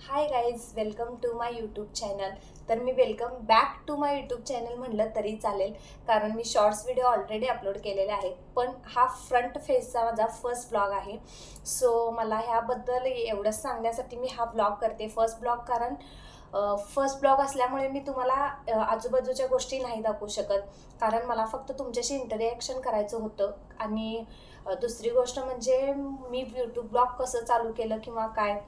High guys, welcome to my YouTube channel. तर मी welcome back to my YouTube channel म्हटलं तरी चालेल, कारण मी शॉर्ट्स व्हिडिओ ऑलरेडी अपलोड केलेले आहेत. पण हा फ्रंट फेसचा माझा फर्स्ट ब्लॉग आहे. सो मला ह्याबद्दल एवढंच सांगण्यासाठी मी हा ब्लॉग करते, फर्स्ट ब्लॉग. कारण फर्स्ट ब्लॉग असल्यामुळे मी तुम्हाला आजूबाजूच्या गोष्टी नाही दाखवू शकत, कारण मला फक्त तुमच्याशी इंटरॅक्शन करायचं होतं. आणि दुसरी गोष्ट म्हणजे मी यूट्यूब ब्लॉग कसं चालू केलं किंवा काय.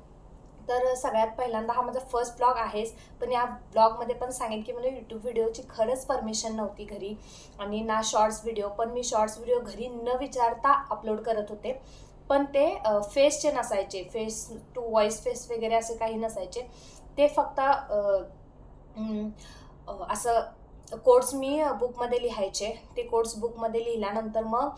तर सगळ्यात पहिल्यांदा हा माझा फर्स्ट ब्लॉग आहेच, पण या ब्लॉगमध्ये पण सांगेन की मला यूट्यूब व्हिडिओची खरंच परमिशन नव्हती घरी, आणि ना शॉर्ट्स व्हिडिओ. पण मी शॉर्ट्स व्हिडिओ घरी न विचारता अपलोड करत होते. पण ते फेसचे नसायचे, फेस टू व्हॉइस फेस वगैरे असे काही नसायचे. ते फक्त असं कोड्स मी बुकमध्ये लिहायचे. ते कोड्स बुकमध्ये लिहिल्यानंतर मग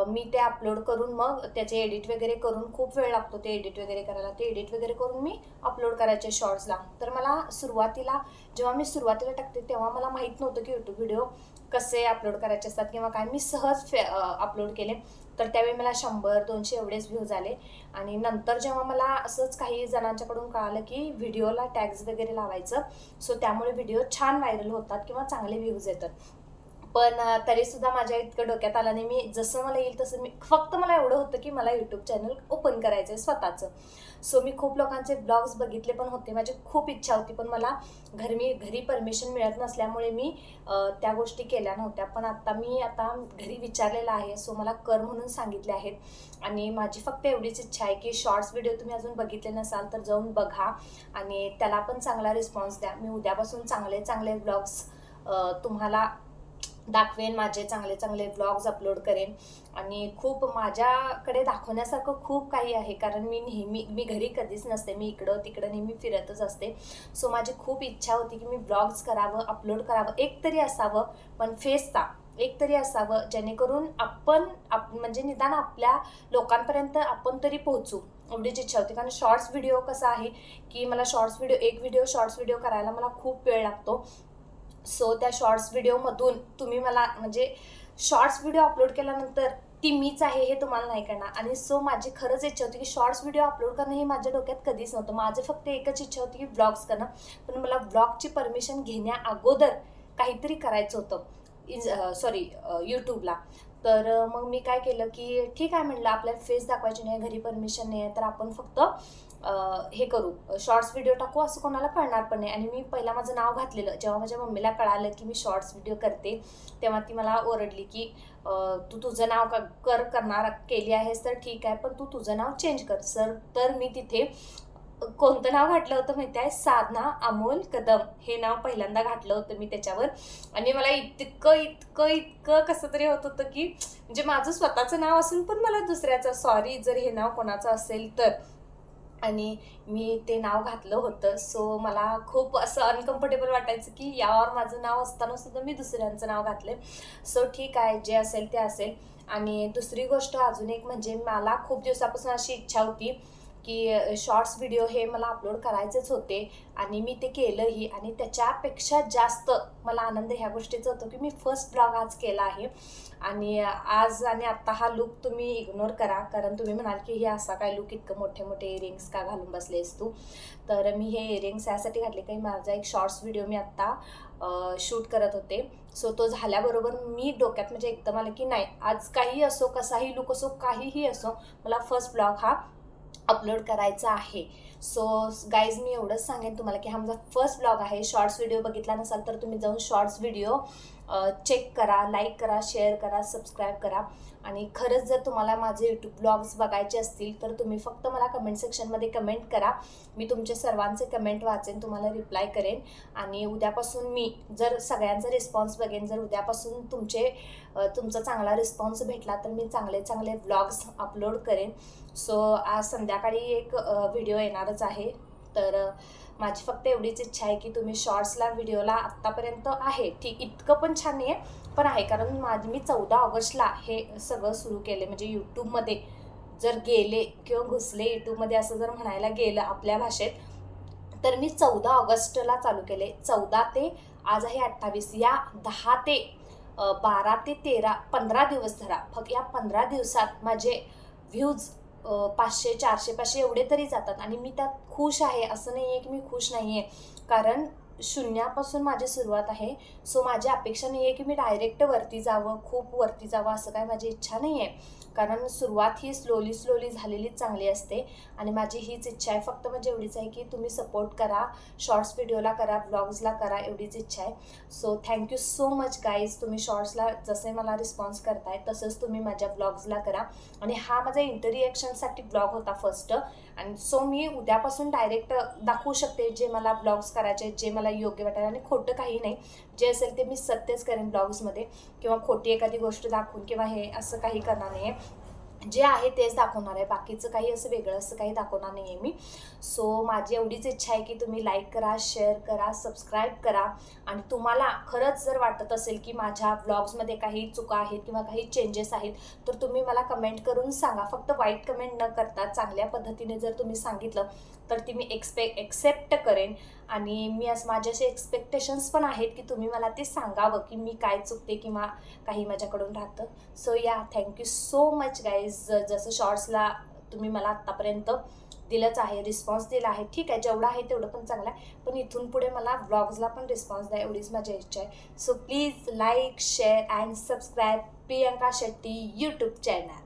मी ते अपलोड करून मग त्याचे एडिट वगैरे करून, खूप वेळ लागतो ते एडिट वगैरे करायला, ते एडिट वगैरे करून मी अपलोड करायचे शॉर्ट्सला. तर मला सुरुवातीला, जेव्हा मी सुरुवातीला टाकते तेव्हा मला माहीत नव्हतं की यूट्यूब व्हिडिओ कसे अपलोड करायचे असतात किंवा काय. मी सहज अपलोड केले, तर त्यावेळी मला 100-200 एवढेच व्ह्यूज आले. आणि नंतर जेव्हा मला असंच काही जणांच्याकडून कळालं की व्हिडिओला टॅग्स वगैरे लावायचं, सो त्यामुळे व्हिडिओ छान व्हायरल होतात किंवा चांगले व्ह्यूज येतात. पण तरीसुद्धा माझ्या इतकं डोक्यात आलं नाही. मी जसं मला येईल तसं, मी फक्त मला एवढं होतं की मला यूट्यूब चॅनल ओपन करायचं आहे स्वतःचं. सो मी खूप लोकांचे ब्लॉग्स बघितले पण होते, माझी खूप इच्छा होती, पण मला घरी परमिशन मिळत नसल्यामुळे मी त्या गोष्टी केल्या नव्हत्या. पण मी आता घरी विचारलेलं आहे, सो मला कर म्हणून सांगितले आहेत. आणि माझी फक्त एवढीच इच्छा आहे की शॉर्ट्स व्हिडिओ तुम्ही अजून बघितले नसाल तर जाऊन बघा आणि त्याला पण चांगला रिस्पॉन्स द्या. मी उद्यापासून चांगले चांगले ब्लॉग्स तुम्हाला दाखवेन, माझे चांगले चांगले व्लॉग्स अपलोड करेन. आणि खूप माझ्याकडे दाखवण्यासारखं खूप काही आहे, कारण मी घरी कधीच नसते, मी इकडं तिकडं नेहमी फिरतच असते. सो माझी खूप इच्छा होती की मी ब्लॉग्स करावं, अपलोड करावं, एक तरी असावं, पण फेसचा एक तरी असावं, जेणेकरून म्हणजे निदान आपल्या लोकांपर्यंत आपण तरी पोहोचू, एवढीच इच्छा होती. कारण शॉर्ट्स व्हिडिओ कसा आहे की मला शॉर्ट्स व्हिडिओ करायला मला खूप वेळ लागतो. सो त्या शॉर्ट्स व्हिडिओमधून तुम्ही मला, म्हणजे शॉर्ट्स व्हिडिओ अपलोड केल्यानंतर ती मीच आहे हे तुम्हाला नाही कळणार. आणि सो माझी खरंच इच्छा होती की शॉर्ट्स व्हिडिओ अपलोड करणं हे माझ्या डोक्यात कधीच नव्हतं. माझं फक्त एकच इच्छा होती की ब्लॉग्स करणं. पण मला ब्लॉगची परमिशन घेण्या अगोदर काहीतरी करायचं होतं, यूट्यूबला. तर मग मी काय केलं की ठीक आहे म्हटलं, आपल्याला फेस दाखवायची नाही, घरी परमिशन नाही आहे, तर आपण फक्त हे करू, शॉर्ट्स व्हिडिओ टाकू, असं कोणाला कळणार पण नाही. आणि मी पहिला माझं नाव घातलेलं. जेव्हा माझ्या मम्मीला कळालं की मी शॉर्ट्स व्हिडिओ करते, तेव्हा ती मला ओरडली की तू तुझं नाव करणार केली आहेस तर ठीक आहे, पण तू तुझं नाव चेंज कर. तर मी तिथे कोणतं नाव घातलं होतं माहिती आहे? साधना अमोल कदम हे नाव पहिल्यांदा घातलं होतं मी त्याच्यावर. आणि मला इतकं इतकं इतकं कसं तरी होत होतं की, म्हणजे माझं स्वतःचं नाव असून पण मला दुसऱ्याचं, सॉरी जर हे नाव कोणाचं असेल तर. आणि मी ते नाव घातलं होतं. सो मला खूप असं अनकम्फर्टेबल वाटायचं की यावर माझं नाव असताना सुद्धा मी दुसऱ्यांचं नाव घातलं. सो ठीक आहे, जे असेल ते असेल. आणि दुसरी गोष्ट अजून एक म्हणजे, मला खूप दिवसापासून अशी इच्छा होती की शॉर्ट्स व्हिडिओ हे मला अपलोड करायचेच होते, आणि मी ते केलंही. आणि त्याच्यापेक्षा जास्त मला आनंद ह्या गोष्टीचा होतो की मी फर्स्ट ब्लॉग आज केला आहे. आणि आज आणि आत्ता हा लुक तुम्ही इग्नोर करा, कारण तुम्ही म्हणाल की हे असा काय लुक, इतकं मोठे मोठे इयरिंग्स का घालून बसलेस तू. तर मी हे इयरिंग्स यासाठी घातले की माझा एक शॉर्ट्स व्हिडिओ मी आत्ता शूट करत होते. सो तो झाल्याबरोबर मी डोक्यात म्हणजे एकदम आलं की नाही, आज काही असो, कसाही लुक असो, काहीही असो, मला फर्स्ट ब्लॉग हा अपलोड करायचा आहे. सो गाईज, मी एवढंच सांगेन तुम्हाला की हा माझा फर्स्ट ब्लॉग आहे. शॉर्ट्स व्हिडिओ बघितला नसाल तर तुम्ही जाऊन शॉर्ट्स व्हिडिओ चेक करा, लाईक करा, शेअर करा, सबस्क्राईब करा. आणि खरंच जर तुम्हाला माझे यूट्यूब ब्लॉग्स बघायचे असतील तर तुम्ही फक्त मला कमेंट सेक्शनमध्ये कमेंट करा. मी तुमचे सर्वांचे कमेंट वाचेन, तुम्हाला रिप्लाय करेन. आणि उद्यापासून मी जर सगळ्यांचा रिस्पॉन्स बघेन, जर उद्यापासून तुमचा चांगला रिस्पॉन्स भेटला तर मी चांगले चांगले ब्लॉग्स अपलोड करेन. सो आज संध्याकाळी एक व्हिडिओ येणारच आहे. तर माझी फक्त एवढीच इच्छा आहे की तुम्ही शॉर्ट्सला व्हिडिओला आत्तापर्यंत आहे ठीक, इतकं पण छान नाही आहे पण आहे, कारण मी 14 ऑगस्टला हे सगळं सुरू केले. म्हणजे यूट्यूबमध्ये जर गेले किंवा घुसले यूट्यूबमध्ये असं जर म्हणायला गेलं आपल्या भाषेत, तर मी 14 ऑगस्टला चालू केले. 14 ते आज आहे 28, या 10 ते 12 ते 13 15 दिवस धरा. फक्त या 15 दिवसात माझे व्ह्यूज 500 400 500 एवढे तरी जातात आणि मी त्यात खुश आहे, असं नाही आहे की मी खुश नाही आहे. कारण शून्यापासून माझी सुरुवात आहे. सो माझी अपेक्षा नाही आहे की मी डायरेक्ट वरती जावं, खूप वरती जावं, असं काय माझी इच्छा नाही आहे. कारण सुरुवात ही स्लोली झालेलीच चांगली असते आणि माझी हीच इच्छा आहे. फक्त म्हणजे एवढीच आहे की तुम्ही सपोर्ट करा, शॉर्ट्स व्हिडिओला करा, व्लॉग्सला करा, एवढीच इच्छा आहे. So thank you so much guys. तुम्ही शॉर्ट्सला जसे मला रिस्पॉन्स करताय तसंच तुम्ही माझ्या व्लॉग्सला करा. आणि हा माझा इंटररिॲक्शनसाठी ब्लॉग होता फर्स्ट. आणि सो मी उद्यापासून डायरेक्ट दाखवू शकते जे मला ब्लॉग्स करायचे, जे मला योग्य वाटेल. आणि खोटं काही नाही, जे असेल ते मी सत्यच करेन ब्लॉग्समध्ये, किंवा खोटी एखादी गोष्ट दाखवून किंवा हे असं काही करणार नाही आहे. जे आहे तेच दाखवणार आहे, बाकीचं काही असं वेगळं असं काही दाखवणार नाही आहे मी. सो माझी एवढीच इच्छा आहे की तुम्ही लाईक करा, शेअर करा, सबस्क्राईब करा. आणि तुम्हाला खरंच जर वाटत असेल की माझ्या व्लॉग्समध्ये काही चुका आहेत किंवा काही चेंजेस आहेत तर तुम्ही मला कमेंट करून सांगा. फक्त वाईट कमेंट न करता चांगल्या पद्धतीने जर तुम्ही सांगितलं तर ती मी एक्सेप्ट करेन. आणि मी असं माझे असे एक्सपेक्टेशन्स पण आहेत की तुम्ही मला ते सांगावं की मी काय चुकते किंवा काही माझ्याकडून राहतं. सो या, थँक्यू सो मच गाईज. जसं शॉर्ट्सला तुम्ही मला आत्तापर्यंत दिलंच आहे, रिस्पॉन्स दिला आहे, ठीक आहे, जेवढं आहे तेवढं पण चांगलं आहे. पण इथून पुढे मला व्लॉग्सला पण रिस्पॉन्स द्या, एवढीच माझी इच्छा आहे. So please like, share and subscribe Priyanka Shetty YouTube channel.